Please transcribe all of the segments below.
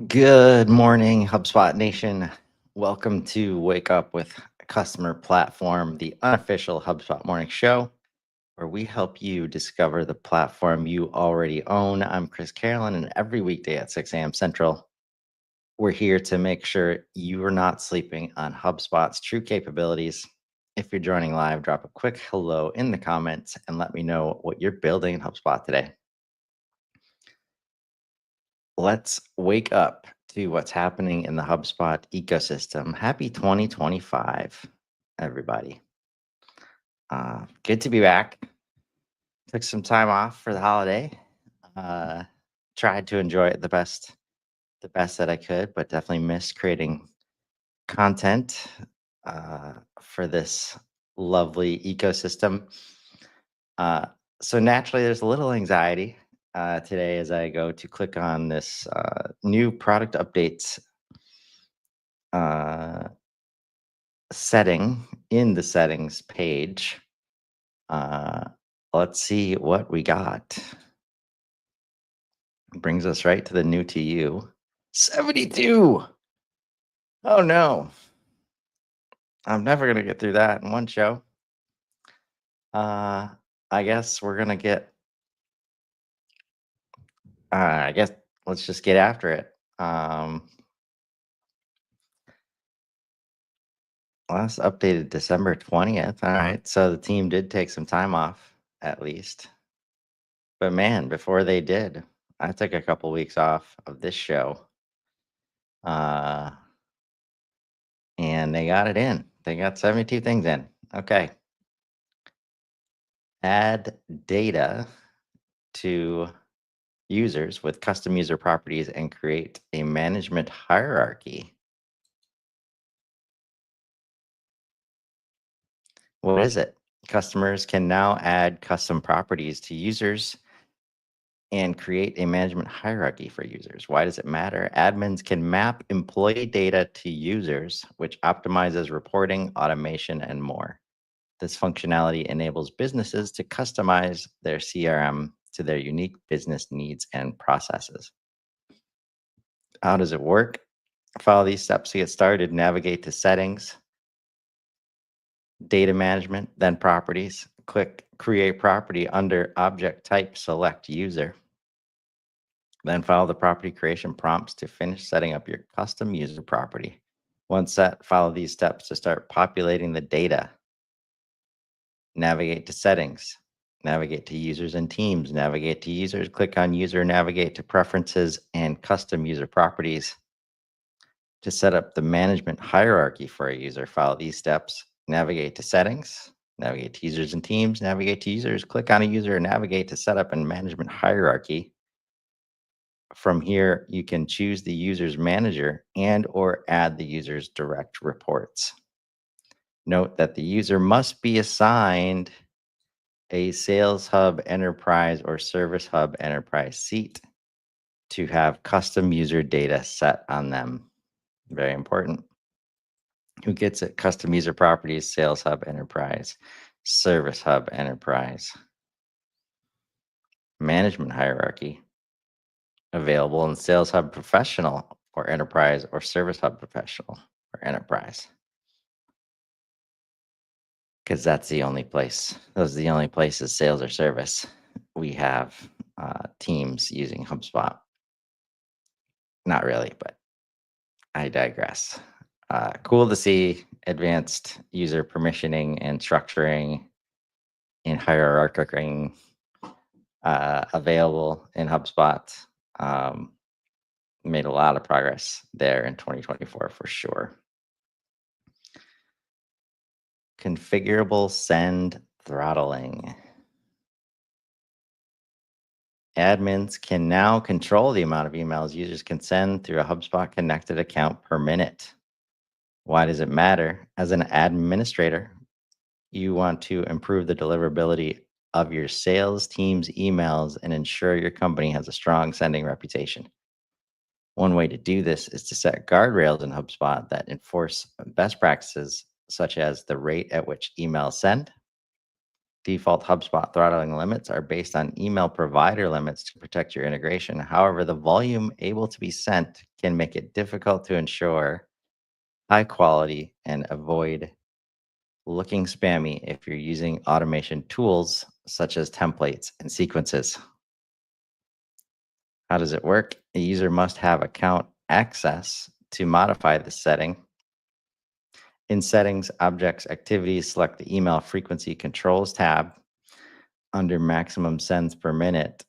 Good morning, HubSpot Nation. Welcome to Wake Up with Customer Platform, the unofficial HubSpot morning show, where we help you discover the platform you already own. I'm Chris Carolan, and every weekday at 6 a.m. Central, we're here to make sure you are not sleeping on HubSpot's true capabilities. If you're joining live, drop a quick hello in the comments and let me know what you're building in HubSpot today. Let's wake up to what's happening in the HubSpot ecosystem. Happy 2025, everybody. Good to be back. Took some time off for the holiday. Uh, Tried to enjoy it the best that I could, but definitely missed creating content for this lovely ecosystem. So naturally, there's a little anxiety today as I go to click on this new product updates uh, setting in the settings page. Uh, let's see what we got. Brings us right to the new to you. 72. Oh no. I'm never going to get through that in one show. I guess we're going to get, I guess let's just get after it. Last updated December 20th. All right. So the team did take some time off at least. But man, before they did, I took a couple weeks off of this show. And they got it in. They got 72 things in. Okay. Add data to users with custom user properties and create a management hierarchy. What is it? Customers can now add custom properties to users and create a management hierarchy for users. Why does it matter? Admins can map employee data to users, which optimizes reporting, automation, and more. This functionality enables businesses to customize their CRM to their unique business needs and processes. How does it work? Follow these steps to get started. Navigate to settings, data management, then properties. Click create property under object type, select user. Then follow the property creation prompts to finish setting up your custom user property. Once set, follow these steps to start populating the data. Navigate to settings, navigate to users and teams, navigate to users, click on user, navigate to preferences and custom user properties. To set up the management hierarchy for a user, follow these steps. Navigate to settings, navigate to users and teams, navigate to users, click on a user, navigate to setup and management hierarchy. From here, you can choose the user's manager and or add the user's direct reports. Note that the user must be assigned a Sales Hub Enterprise or Service Hub Enterprise seat to have custom user data set on them. Very important. Who gets it? Custom user properties, Sales Hub Enterprise, Service Hub Enterprise. Management hierarchy available in Sales Hub Professional or Enterprise or Service Hub Professional or Enterprise. Because that's the only place, those are the only places, sales or service, we have teams using HubSpot. Not really, but I digress. Cool to see advanced user permissioning and structuring and hierarchizing available in HubSpot. Made a lot of progress there in 2024 for sure. Configurable send throttling. Admins can now control the amount of emails users can send through a HubSpot connected account per minute. Why does it matter? As an administrator, you want to improve the deliverability of your sales team's emails and ensure your company has a strong sending reputation. One way to do this is to set guardrails in HubSpot that enforce best practices, such as the rate at which emails send, Default HubSpot throttling limits are based on email provider limits to protect your integration. However, the volume able to be sent can make it difficult to ensure high quality and avoid looking spammy if you're using automation tools such as templates and sequences. How does it work? A user must have account access to modify the setting. In Settings, Objects, Activities, select the Email Frequency Controls tab. Under Maximum Sends per Minute,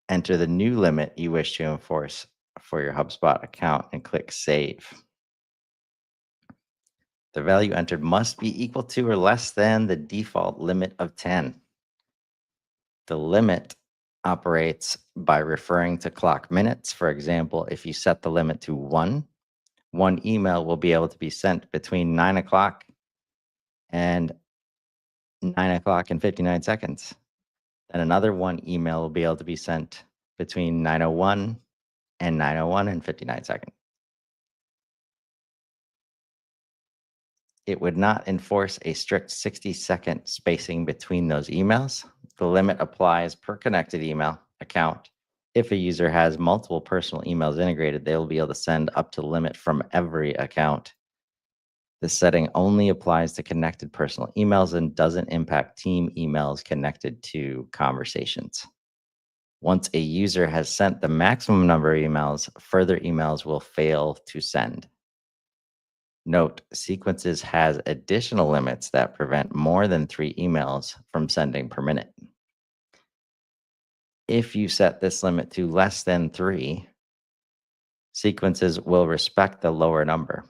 enter the new limit you wish to enforce for your HubSpot account and click Save. The value entered must be equal to or less than the default limit of 10. The limit operates by referring to clock minutes. For example, if you set the limit to 1 email will be able to be sent between 9 o'clock and 9 o'clock and 59 seconds. Then another 1 email will be able to be sent between 9:01 and 9:01 and 59 seconds. It would not enforce a strict 60-second spacing between those emails. The limit applies per connected email account. If a user has multiple personal emails integrated, they will be able to send up to the limit from every account. This setting only applies to connected personal emails and doesn't impact team emails connected to conversations. Once a user has sent the maximum number of emails, further emails will fail to send. Note, Sequences has additional limits that prevent more than 3 emails from sending per minute. If you set this limit to less than 3, Sequences will respect the lower number.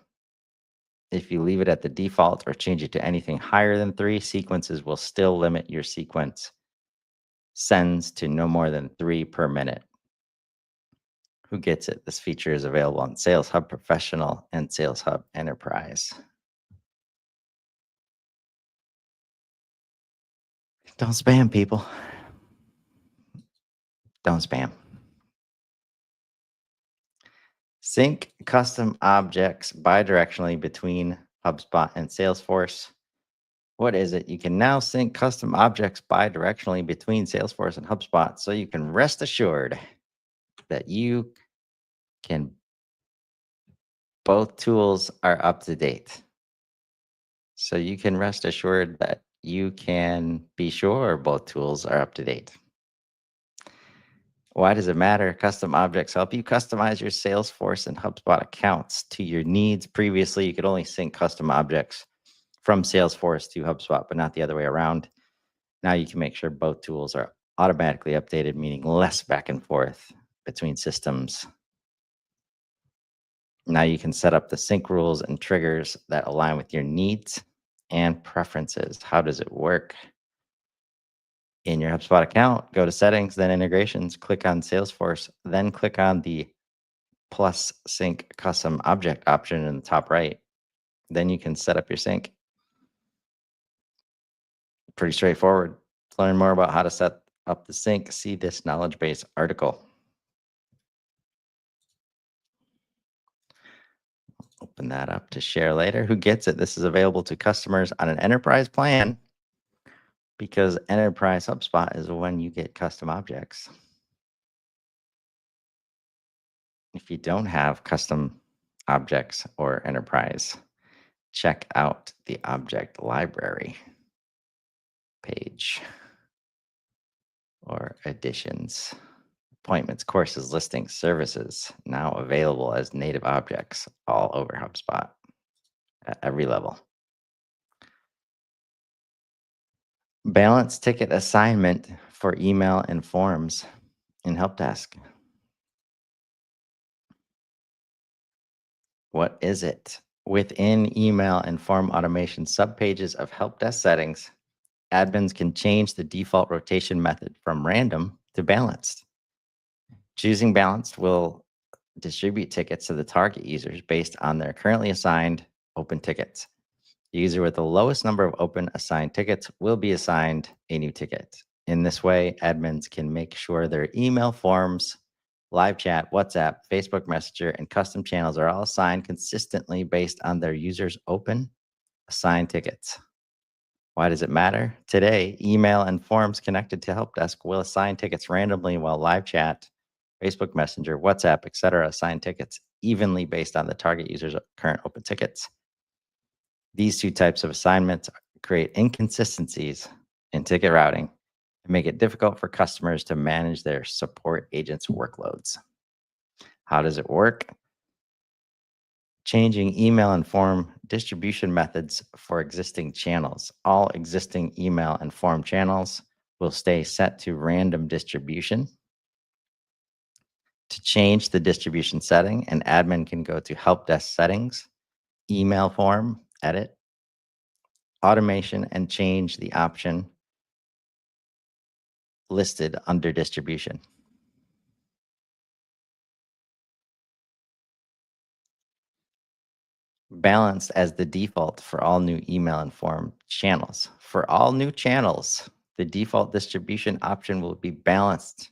If you leave it at the default or change it to anything higher than 3, Sequences will still limit your sequence sends to no more than 3 per minute. Who gets it? This feature is available on Sales Hub Professional and Sales Hub Enterprise. Don't spam, people. Don't spam. Sync custom objects bidirectionally between HubSpot and Salesforce. What is it? You can now sync custom objects bidirectionally between Salesforce and HubSpot, so you can rest assured that both tools are up to date. So you can rest assured that you can be sure both tools are up to date. Why does it matter? Custom objects help you customize your Salesforce and HubSpot accounts to your needs. Previously, you could only sync custom objects from Salesforce to HubSpot, but not the other way around. Now you can make sure both tools are automatically updated, meaning less back and forth between systems. Now you can set up the sync rules and triggers that align with your needs and preferences. How does it work? In your HubSpot account, go to Settings, then Integrations, click on Salesforce, then click on the plus Sync Custom Object option in the top right. Then you can set up your sync. Pretty straightforward. To learn more about how to set up the sync, see this knowledge base article. Open that up to share later. Who gets it? This is available to customers on an enterprise plan, because enterprise HubSpot is when you get custom objects. If you don't have custom objects or enterprise, check out the object library page or additions, appointments, courses, listings, services, now available as native objects all over HubSpot at every level. Balance ticket assignment for email and forms in Help Desk. What is it? Within email and form automation subpages of Help Desk settings, admins can change the default rotation method from random to balanced. Choosing balanced will distribute tickets to the target users based on their currently assigned open tickets. The user with the lowest number of open assigned tickets will be assigned a new ticket. In this way, admins can make sure their email forms, live chat, WhatsApp, Facebook Messenger, and custom channels are all assigned consistently based on their users' open assigned tickets. Why does it matter? Today, email and forms connected to help desk will assign tickets randomly, while live chat, Facebook Messenger, WhatsApp, etc. assign tickets evenly based on the target user's current open tickets. These two types of assignments create inconsistencies in ticket routing and make it difficult for customers to manage their support agents' workloads. How does it work? Changing email and form distribution methods for existing channels. All existing email and form channels will stay set to random distribution. To change the distribution setting, an admin can go to Help Desk Settings, Email Form, Edit, Automation, and change the option listed under Distribution. Balanced as the default for all new email and form channels. For all new channels, the default distribution option will be balanced,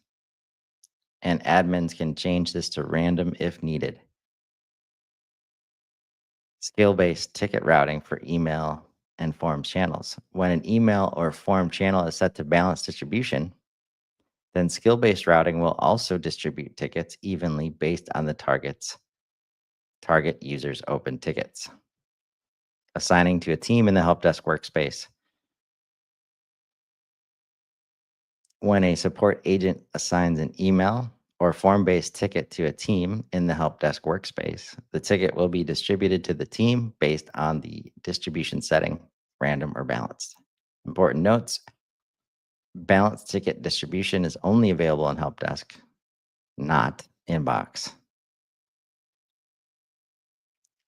and admins can change this to random if needed. Skill-based ticket routing for email and form channels. When an email or form channel is set to balanced distribution, then skill-based routing will also distribute tickets evenly based on the target user's open tickets. Assigning to a team in the help desk workspace. When a support agent assigns an email or form-based ticket to a team in the help desk workspace, the ticket will be distributed to the team based on the distribution setting, random or balanced. Important notes: balanced ticket distribution is only available in help desk, not inbox.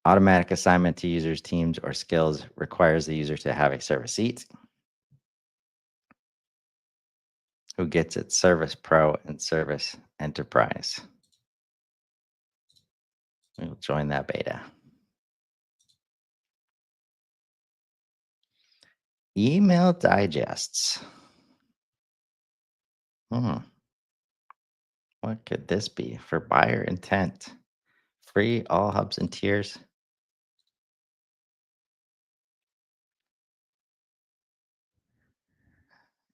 Automatic assignment to users, teams, or skills requires the user to have a service seat. Who gets it? Service Pro and Service Enterprise. We'll join that beta. Email digests. What could this be? For buyer intent. Free, all hubs and tiers.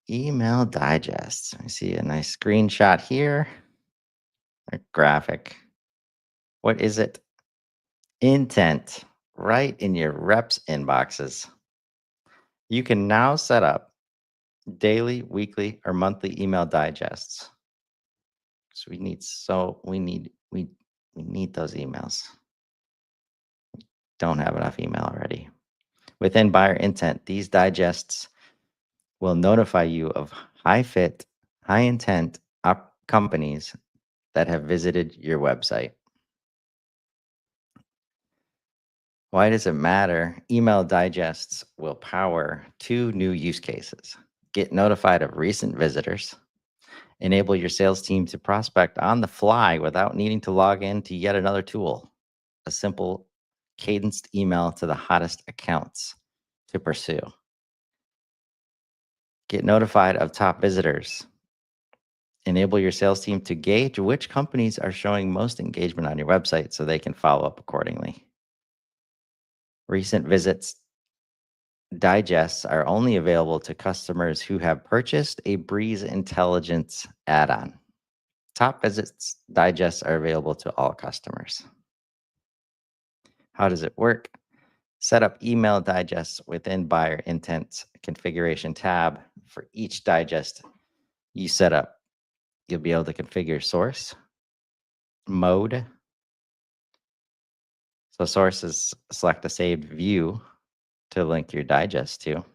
Email digests. I see a nice screenshot here. A graphic. What is it? Intent. Right in your reps' inboxes. You can now set up daily, weekly, or monthly email digests. So we need those emails. Don't have enough email already. Within buyer intent, these digests will notify you of high fit, high intent companies that have visited your website. Why does it matter? Email digests will power 2 new use cases. Get notified of recent visitors. Enable your sales team to prospect on the fly without needing to log in to yet another tool. A simple cadenced email to the hottest accounts to pursue. Get notified of top visitors. Enable your sales team to gauge which companies are showing most engagement on your website so they can follow up accordingly. Recent visits digests are only available to customers who have purchased a Breeze Intelligence add-on. Top visits digests are available to all customers. How does it work? Set up email digests within buyer intent configuration tab. For each digest you set up, you'll be able to configure source, mode. So source is select a saved view to link your digest to.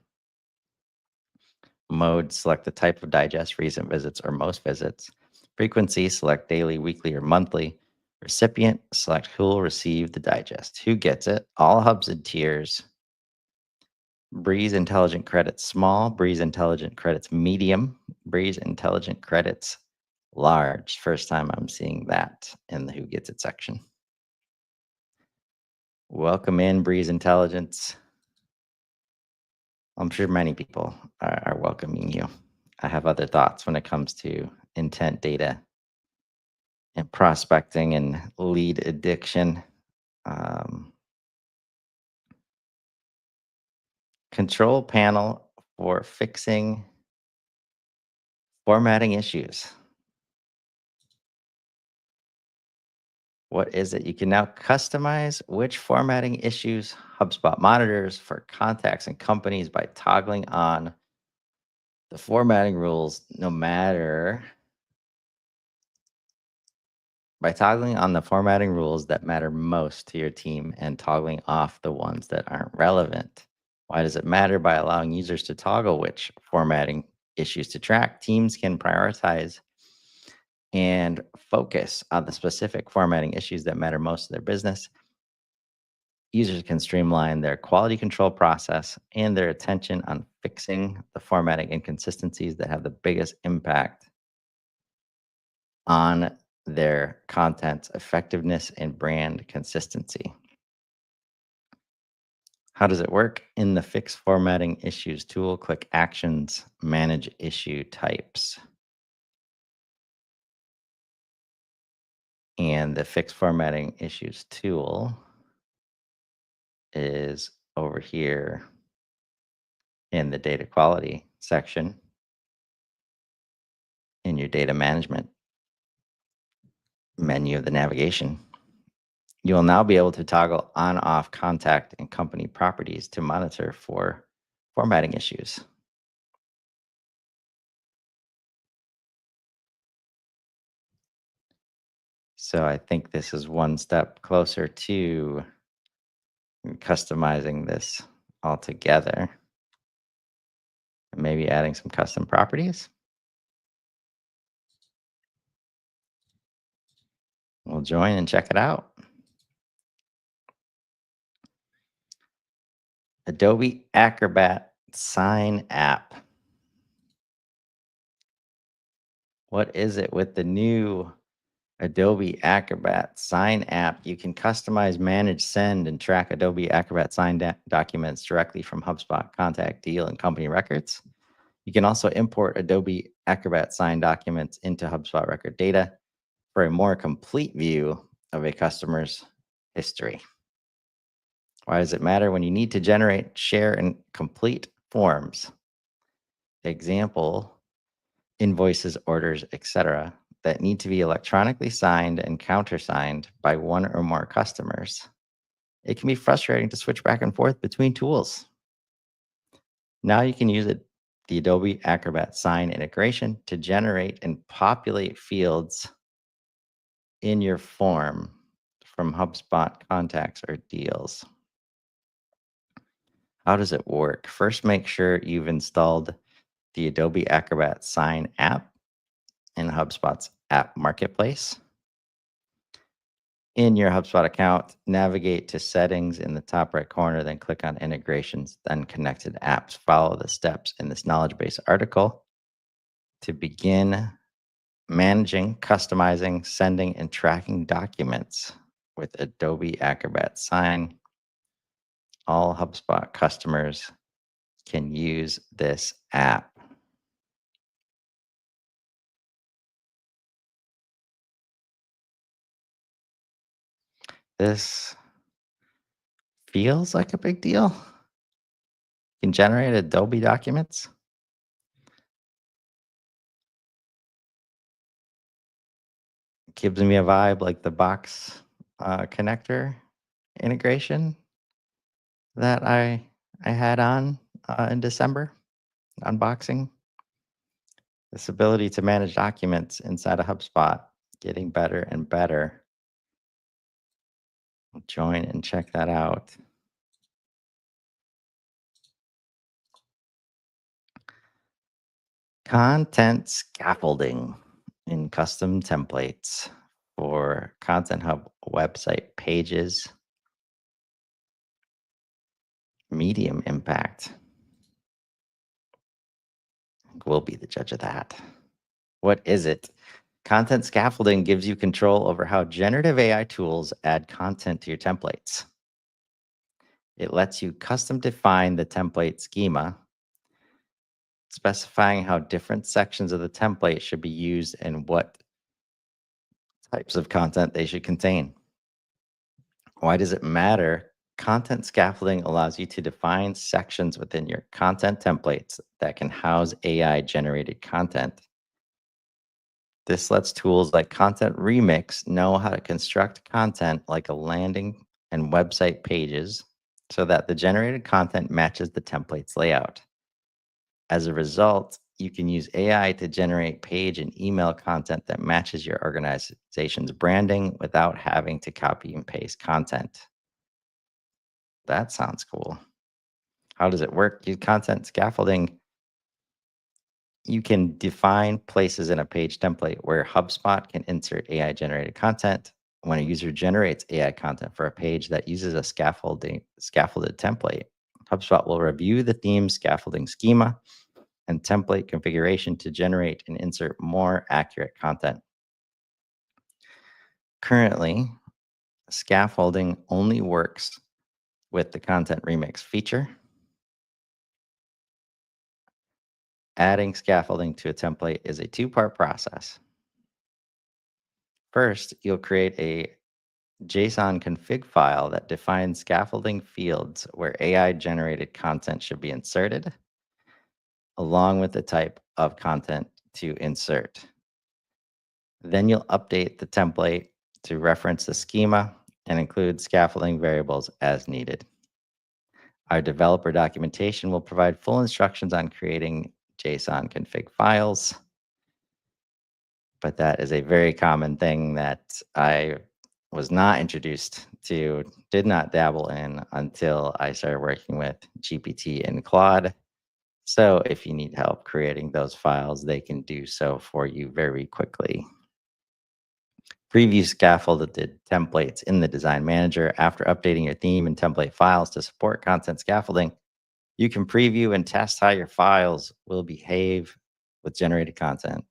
Mode, select the type of digest, recent visits or most visits. Frequency, select daily, weekly, or monthly. Recipient, select who will receive the digest. Who gets it? All hubs and tiers. Breeze Intelligent Credits Small, Breeze Intelligent Credits Medium, Breeze Intelligent Credits Large. First time I'm seeing that in the Who Gets It section. Welcome in, Breeze Intelligence. I'm sure many people are welcoming you. I have other thoughts when it comes to intent data and prospecting and lead addiction. Control panel for fixing formatting issues. What is it? You can now customize which formatting issues HubSpot monitors for contacts and companies by toggling on the formatting rules, no matter by toggling on the formatting rules that matter most to your team and toggling off the ones that aren't relevant. Why does it matter? By allowing users to toggle which formatting issues to track, teams can prioritize and focus on the specific formatting issues that matter most to their business. Users can streamline their quality control process and their attention on fixing the formatting inconsistencies that have the biggest impact on their content's effectiveness and brand consistency. How does it work? In the Fix Formatting Issues tool, click Actions, Manage Issue Types. And the Fix Formatting Issues tool is over here in the data quality section in your data management menu of the navigation. You will now be able to toggle on off contact and company properties to monitor for formatting issues. So I think this is one step closer to customizing this altogether. Maybe adding some custom properties. We'll join and check it out. Adobe Acrobat Sign app. What is it with the new Adobe Acrobat Sign app? You can customize, manage, send, and track Adobe Acrobat Sign documents directly from HubSpot contact, deal, and company records. You can also import Adobe Acrobat Sign documents into HubSpot record data for a more complete view of a customer's history. Why does it matter? When you need to generate, share, and complete forms, example, invoices, orders, etc., that need to be electronically signed and countersigned by one or more customers, it can be frustrating to switch back and forth between tools. Now you can use the Adobe Acrobat Sign integration to generate and populate fields in your form from HubSpot contacts or deals. How does it work? First, make sure you've installed the Adobe Acrobat Sign app in HubSpot's app marketplace. In your HubSpot account, navigate to settings in the top right corner, then click on integrations, then connected apps. Follow the steps in this knowledge base article to begin managing, customizing, sending, and tracking documents with Adobe Acrobat Sign. All HubSpot customers can use this app. This feels like a big deal. You can generate Adobe documents. Gives me a vibe like the box connector integration that I had on in December unboxing. This ability to manage documents inside of HubSpot getting better and better. Join and check that out. Content scaffolding in custom templates for Content Hub website pages. Medium impact. We'll be the judge of that. What is it? Content scaffolding gives you control over how generative AI tools add content to your templates. It lets you custom define the template schema, specifying how different sections of the template should be used and what types of content they should contain. Why does it matter? Content scaffolding allows you to define sections within your content templates that can house AI generated content. This lets tools like Content Remix know how to construct content like a landing and website pages so that the generated content matches the template's layout. As a result, you can use AI to generate page and email content that matches your organization's branding without having to copy and paste content. That sounds cool. How does it work? Use content scaffolding. You can define places in a page template where HubSpot can insert AI generated content. When a user generates AI content for a page that uses a scaffolded template, HubSpot will review the theme scaffolding schema and template configuration to generate and insert more accurate content. Currently, scaffolding only works with the Content Remix feature. Adding scaffolding to a template is a two-part process. First, you'll create a JSON config file that defines scaffolding fields where AI generated content should be inserted, along with the type of content to insert. Then you'll update the template to reference the schema and include scaffolding variables as needed. Our developer documentation will provide full instructions on creating JSON config files, but that is a very common thing that I was not introduced to, did not dabble in until I started working with GPT and Claude. So if you need help creating those files, they can do so for you very quickly. Preview scaffolded templates in the Design Manager. After updating your theme and template files to support content scaffolding, you can preview and test how your files will behave with generated content.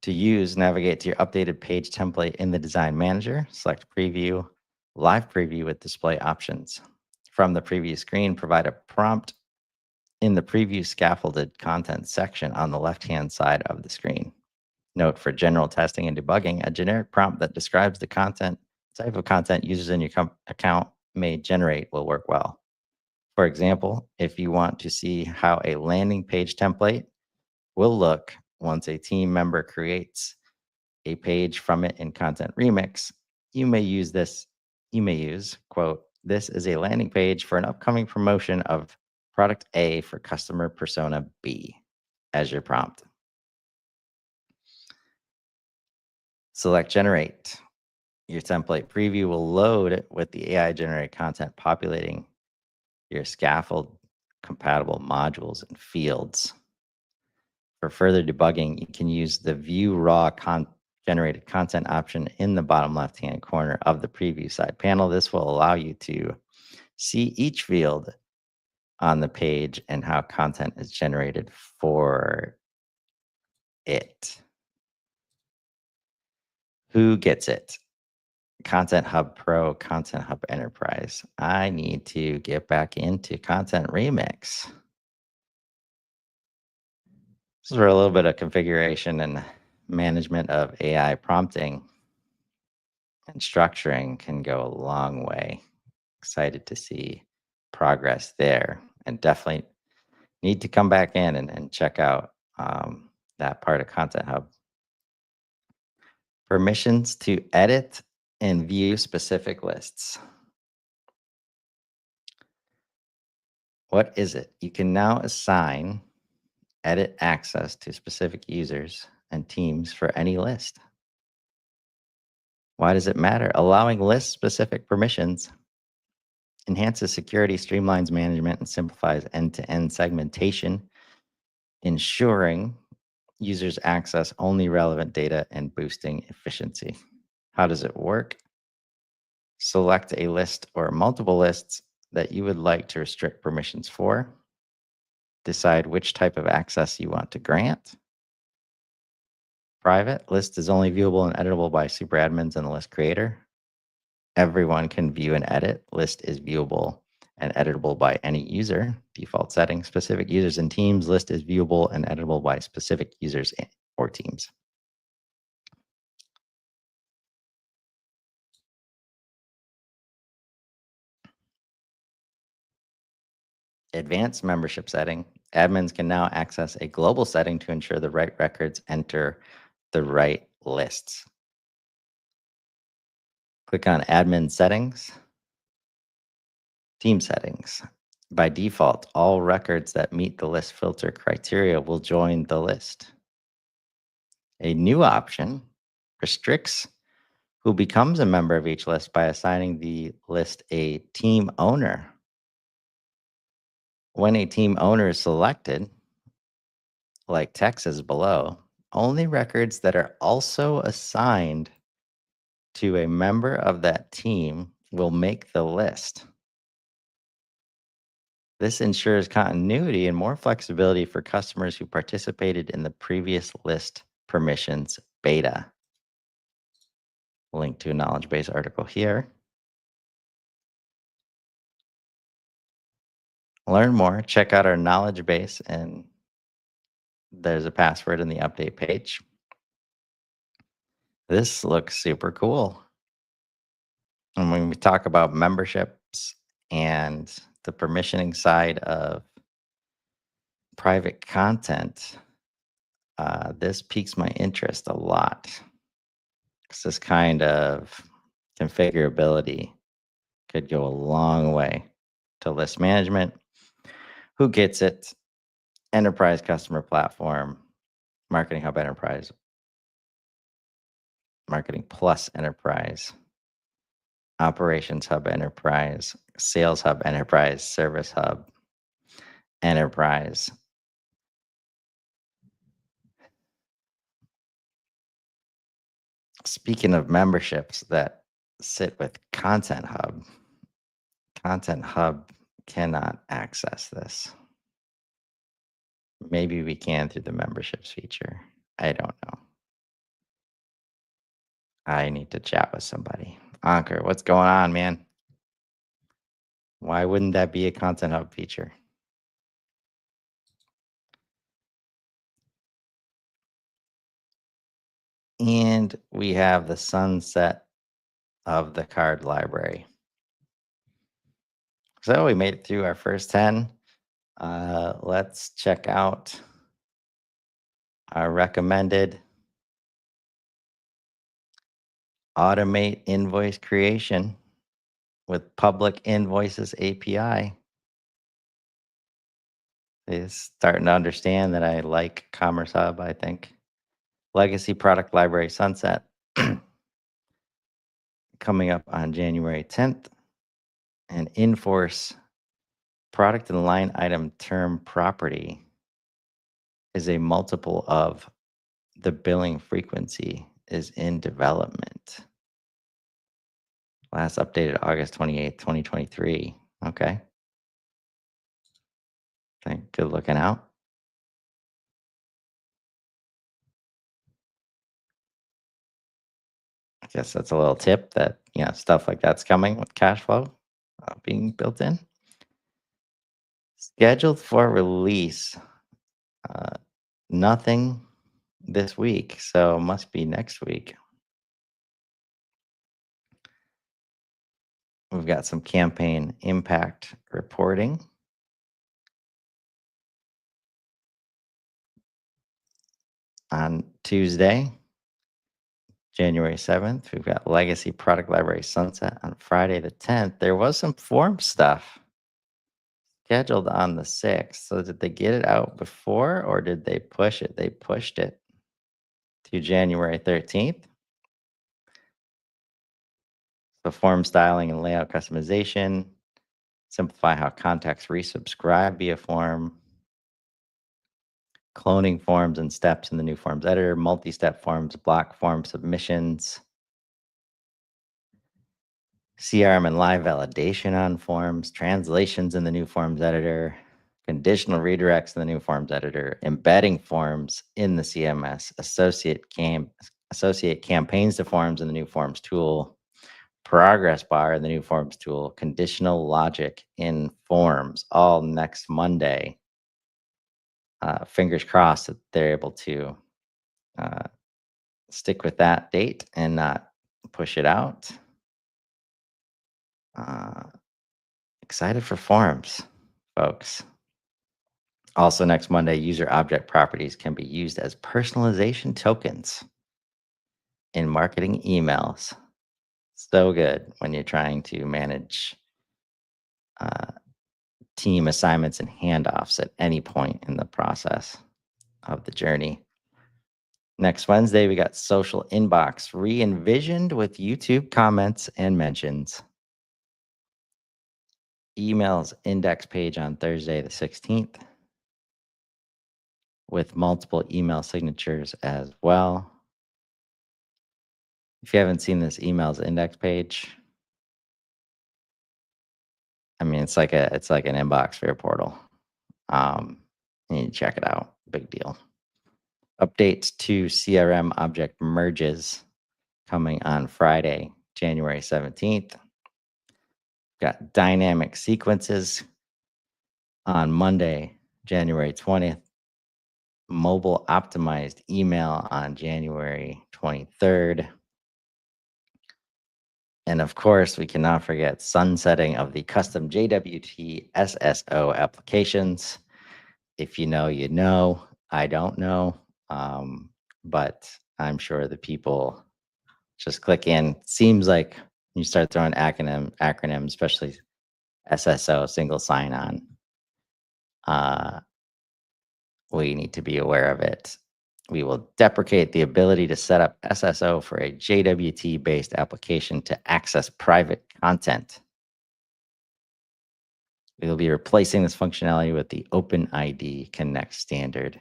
To use, navigate to your updated page template in the Design Manager, select Preview, Live Preview with display options. From the preview screen, provide a prompt in the Preview Scaffolded Content section on the left-hand side of the screen. Note, for general testing and debugging, a generic prompt that describes the type of content users in your account may generate will work well. For example, if you want to see how a landing page template will look once a team member creates a page from it in Content Remix, you may use, quote, "This is a landing page for an upcoming promotion of product A for customer persona B," as your prompt. Select Generate. Your template preview will load with the AI generated content populating your scaffold compatible modules and fields. For further debugging, you can use the View Raw Generated Content option in the bottom left-hand corner of the preview side panel. This will allow you to see each field on the page and how content is generated for it. Who gets it? Content Hub Pro, Content Hub Enterprise. I need to get back into Content Remix. This is where a little bit of configuration and management of AI prompting and structuring can go a long way. Excited to see progress there, and definitely need to come back in and check out that part of Content Hub. Permissions to edit and view specific lists. What is it? You can now assign edit access to specific users and teams for any list. Why does it matter? Allowing list-specific permissions enhances security, streamlines management, and simplifies end-to-end segmentation, ensuring users access only relevant data and boosting efficiency. How does it work? Select a list or multiple lists that you would like to restrict permissions for. Decide which type of access you want to grant. Private list is only viewable and editable by super admins and the list creator. Everyone can view and edit. List is viewable and editable by any user. Default settings, specific users and teams. List is viewable and editable by specific users or teams. Advanced membership setting. Admins can now access a global setting to ensure the right records enter the right lists. Click on Admin Settings, Team Settings. By default, all records that meet the list filter criteria will join the list. A new option restricts who becomes a member of each list by assigning the list a team owner. When a team owner is selected, like text is below, only records that are also assigned to a member of that team will make the list. This ensures continuity and more flexibility for customers who participated in the previous list permissions beta. Link to a knowledge base article here. Learn more, check out our knowledge base, and there's a password in the update page. This looks super cool. And when we talk about memberships and the permissioning side of private content, this piques my interest a lot. 'Cause this kind of configurability could go a long way to list management. Who gets it? Enterprise customer platform, Marketing Hub Enterprise, Marketing Plus Enterprise, Operations Hub Enterprise, Sales Hub Enterprise, Service Hub Enterprise. Speaking of memberships that sit with Content Hub cannot access this. Maybe we can through the memberships feature. I don't know. I need to chat with somebody. Ankur, what's going on, man? Why wouldn't that be a Content Hub feature? And we have the sunset of the card library. So we made it through our first 10. Let's check out our recommended automate invoice creation with Public Invoices API. Is starting to understand that I like Commerce Hub, I think. Legacy Product Library Sunset coming up on January 10th. And Enforce Product and Line Item Term Property is a multiple of the billing frequency is in development. Last updated August 28th, 2023. Okay. Good looking out. I guess that's a little tip that, stuff like that's coming with cash flow being built in. Scheduled for release. Nothing this week, so must be next week. We've got some campaign impact reporting. On Tuesday, January 7th, we've got Legacy Product Library Sunset. On Friday the 10th, there was some form stuff scheduled on the 6th. So did they get it out before or did they push it? They pushed it to January 13th. So form styling and layout customization, simplify how contacts resubscribe via form, cloning forms and steps in the new forms editor, multi-step forms, block form submissions, CRM and live validation on forms, translations in the new forms editor, conditional redirects in the new forms editor, embedding forms in the CMS, associate campaigns to forms in the new forms tool, progress bar in the new forms tool, conditional logic in forms, all next Monday. Fingers crossed that they're able to stick with that date and not push it out. Excited for forms. folks. Also, next Monday, user object properties can be used as personalization tokens in marketing emails. So good when you're trying to manage uh, team assignments and handoffs at any point in the process of the journey. Next Wednesday, we got social inbox re-envisioned with YouTube comments and mentions. Emails index page on Thursday, the 16th, with multiple email signatures as well. If you haven't seen this emails index page, I mean, it's like an inbox for your portal. You need to check it out. Big deal. Updates to CRM object merges coming on Friday, January 17th. Got dynamic sequences on Monday, January 20th. Mobile optimized email on January 23rd. And of course, we cannot forget sunsetting of the custom JWT SSO applications. If you know, you know. I don't know. But I'm sure the people just click in. Seems like you start throwing acronyms, especially SSO, single sign-on. We need to be aware of it. We will deprecate the ability to set up SSO for a JWT-based application to access private content. We will be replacing this functionality with the OpenID Connect standard.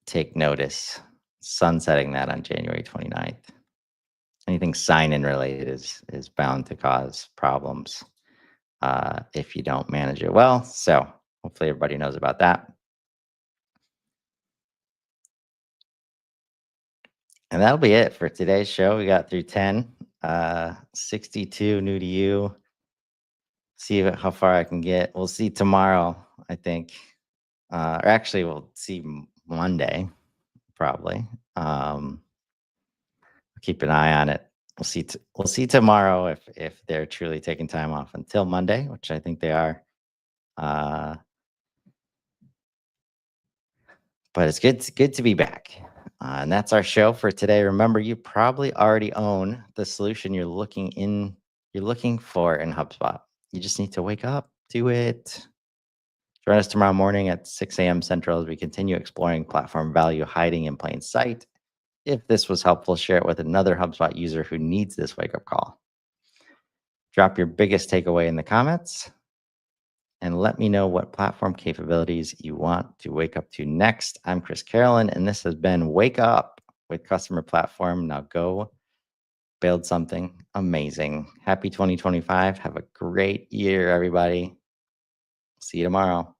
Take notice, sunsetting that on January 29th. Anything sign-in related is bound to cause problems if you don't manage it well. So hopefully everybody knows about that. And that'll be it for today's show. We got through 10, 62 new to you. See how far I can get. We'll see tomorrow, I think. Or actually, we'll see Monday, probably. Keep an eye on it. We'll see tomorrow if they're truly taking time off until Monday, which I think they are. But it's good to be back. And that's our show for today. Remember, you probably already own the solution you're looking for in HubSpot. You just need to wake up, do it. Join us tomorrow morning at 6 a.m. Central as we continue exploring platform value hiding in plain sight. If this was helpful, share it with another HubSpot user who needs this wake-up call. Drop your biggest takeaway in the comments and let me know what platform capabilities you want to wake up to next. I'm Chris Carolan, and this has been Wake Up with Customer Platform. Now go build something amazing. Happy 2025. Have a great year, everybody. See you tomorrow.